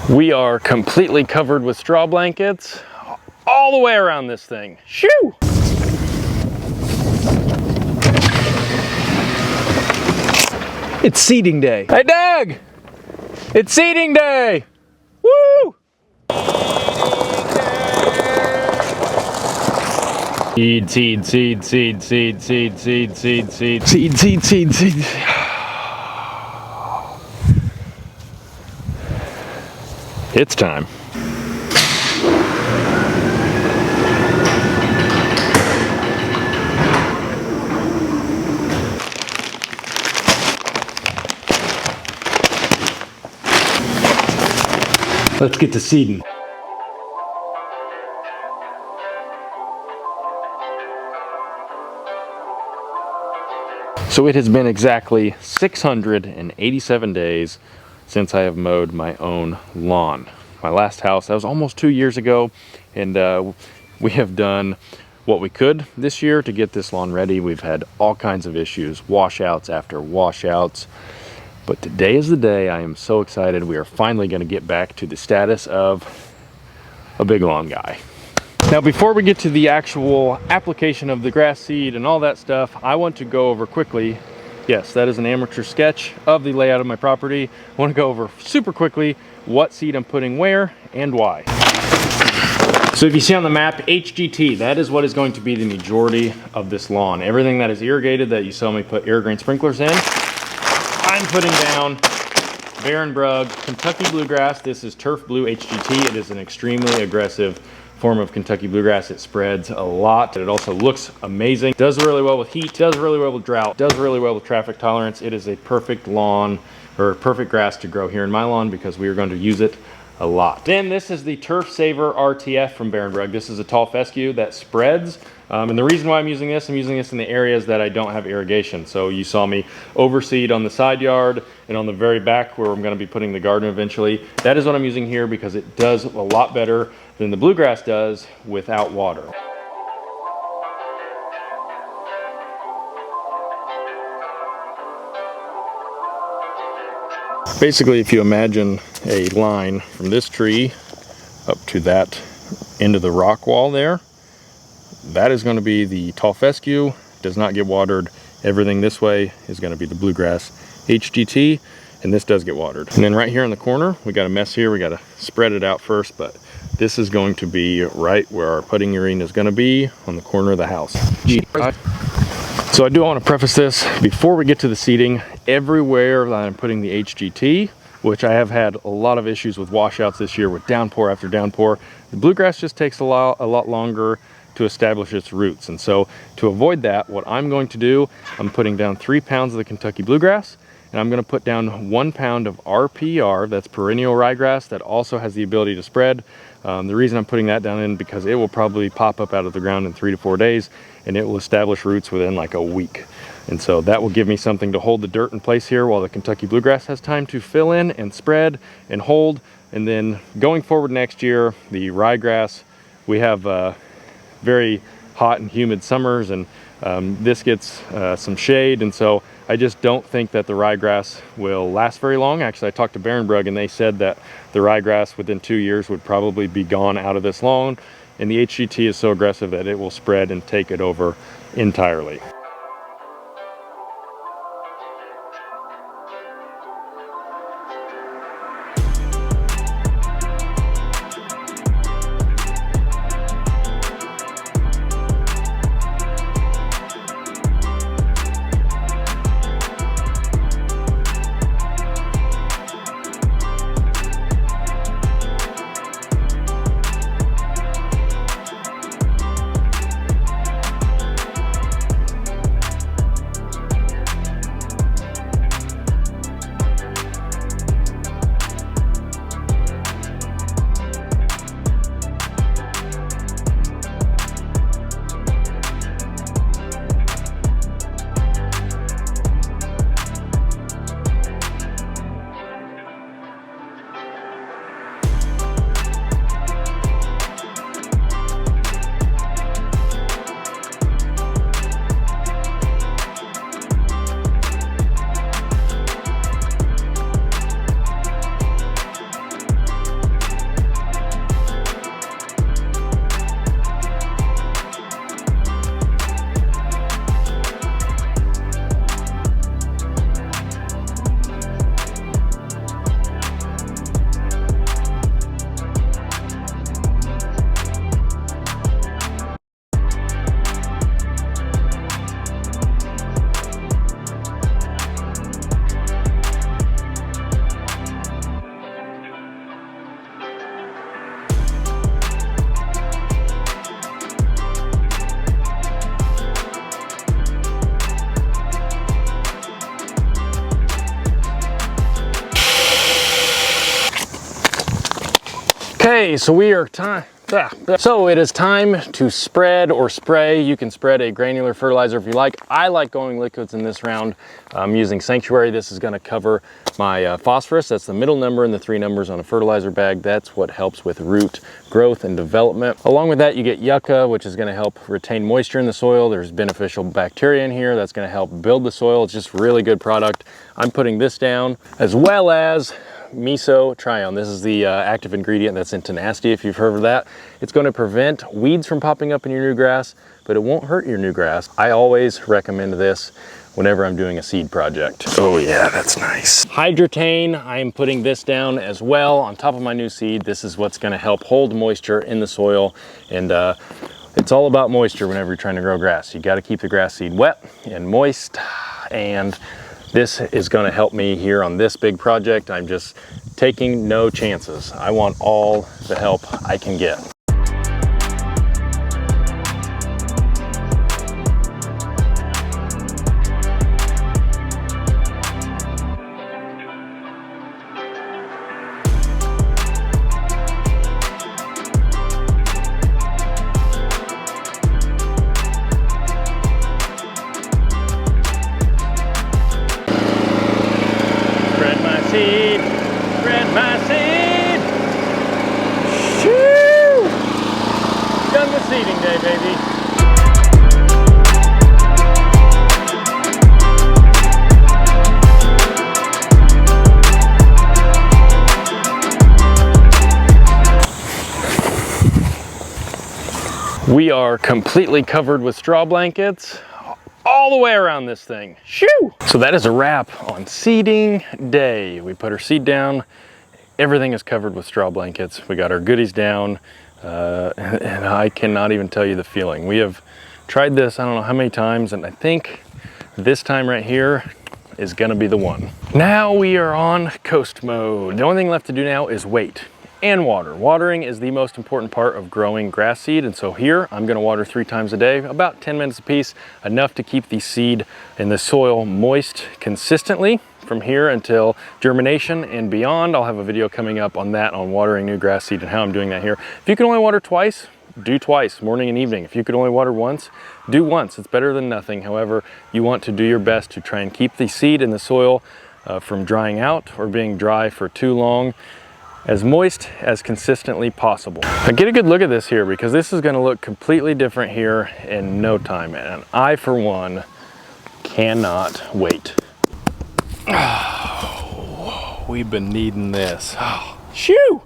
We are completely covered with straw blankets all the way around this thing. Shoo! It's seeding day. Hey Doug! It's seeding day! Woo! Seed, seed, seed, seed, seed, seed, seed, seed, seed, seed, seed, seed, seed. It's time. Let's get to seeding. So it has been exactly 687 days since I have mowed my own lawn. My last house, that was almost 2 years ago, and we have done what we could this year to get this lawn ready. We've had all kinds of issues, washouts after washouts, but today is the day. I am so excited. We are finally going to get back to the status of a big lawn guy. Now, before we get to the actual application of the grass seed and all that stuff, I want to go over quickly. Yes, that is an amateur sketch of the layout of my property. I want to go over super quickly what seed I'm putting where and why. So if you see on the map, HGT, that is what is going to be the majority of this lawn. Everything that is irrigated that you saw me put irrigating sprinklers in, I'm putting down Barren Brug, Kentucky Bluegrass. This is Turf Blue HGT. It is an extremely aggressive form of Kentucky Bluegrass. It spreads a lot. It also looks amazing. Does really well with heat, does really well with drought, does really well with traffic tolerance. It is a perfect lawn, or perfect grass to grow here in my lawn because we are going to use it a lot. Then this is the Turf Saver RTF from Barren Brug. This is a tall fescue that spreads. And the reason why I'm using this in the areas that I don't have irrigation. So you saw me overseed on the side yard and on the very back where I'm going to be putting the garden eventually. That is what I'm using here because it does a lot better than the bluegrass does without water. Basically, if you imagine a line from this tree up to that end of the rock wall there, that is going to be the tall fescue. Does not get watered. Everything this way is going to be the bluegrass HGT, and this does get watered. And then right here in the corner, we got a mess here. We got to spread it out first, but this is going to be right where our putting arena is going to be, on the corner of the house. So I do want to preface this before we get to the seeding. Everywhere that I'm putting the HGT, which I have had a lot of issues with washouts this year with downpour after downpour, the bluegrass just takes a lot longer to establish its roots. And so to avoid that, what I'm going to do, I'm putting down 3 pounds of the Kentucky bluegrass, and I'm going to put down 1 pound of RPR, that's perennial ryegrass, that also has the ability to spread. The reason I'm putting that down in because it will probably pop up out of the ground in 3 to 4 days, and it will establish roots within like a week. And so that will give me something to hold the dirt in place here while the Kentucky bluegrass has time to fill in and spread and hold. And then going forward next year, the ryegrass, we have very hot and humid summers, and this gets some shade, and so I just don't think that the ryegrass will last very long. Actually, I talked to Barren Brug, and they said that the ryegrass within 2 years would probably be gone out of this lawn, and the HGT is so aggressive that it will spread and take it over entirely. Okay, so we are So it is time to spread or spray. You can spread a granular fertilizer if you like. I like going liquids in this round. I'm using Sanctuary. This is gonna cover my phosphorus. That's the middle number and the 3 numbers on a fertilizer bag. That's what helps with root growth and development. Along with that, you get yucca, which is gonna help retain moisture in the soil. There's beneficial bacteria in here that's gonna help build the soil. It's just really good product. I'm putting this down, as well as Mesotrione. This is the active ingredient that's in Tenacity, if you've heard of that. It's going to prevent weeds from popping up in your new grass, but it won't hurt your new grass. I always recommend this whenever I'm doing a seed project. Oh yeah, that's nice. Hydrotane, I am putting this down as well on top of my new seed. This is what's going to help hold moisture in the soil, and it's all about moisture whenever you're trying to grow grass. You got to keep the grass seed wet and moist, and this is going to help me here on this big project. I'm just taking no chances. I want all the help I can get. Spread my seed. Shoo! Done with seeding day, baby. We are completely covered with straw blankets all the way around this thing. Shoo! So that is a wrap on seeding day. We put our seed down. Everything is covered with straw blankets. We got our goodies down, and I cannot even tell you the feeling. We have tried this, I don't know how many times, and I think this time right here is gonna be the one. Now we are on coast mode. The only thing left to do now is wait and water. Watering is the most important part of growing grass seed, and so here I'm gonna water 3 times a day, about 10 minutes a piece, enough to keep the seed in the soil moist consistently from here until germination and beyond. I'll have a video coming up on that, on watering new grass seed and how I'm doing that here. If you can only water twice, do twice, morning and evening. If you could only water once, do once. It's better than nothing. However, you want to do your best to try and keep the seed in the soil from drying out or being dry for too long, as moist as consistently possible. Now get a good look at this here, because this is gonna look completely different here in no time, and I, for one, cannot wait. Oh, we've been needing this. Oh, shoo!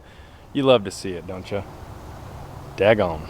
You love to see it, don't you? Daggone.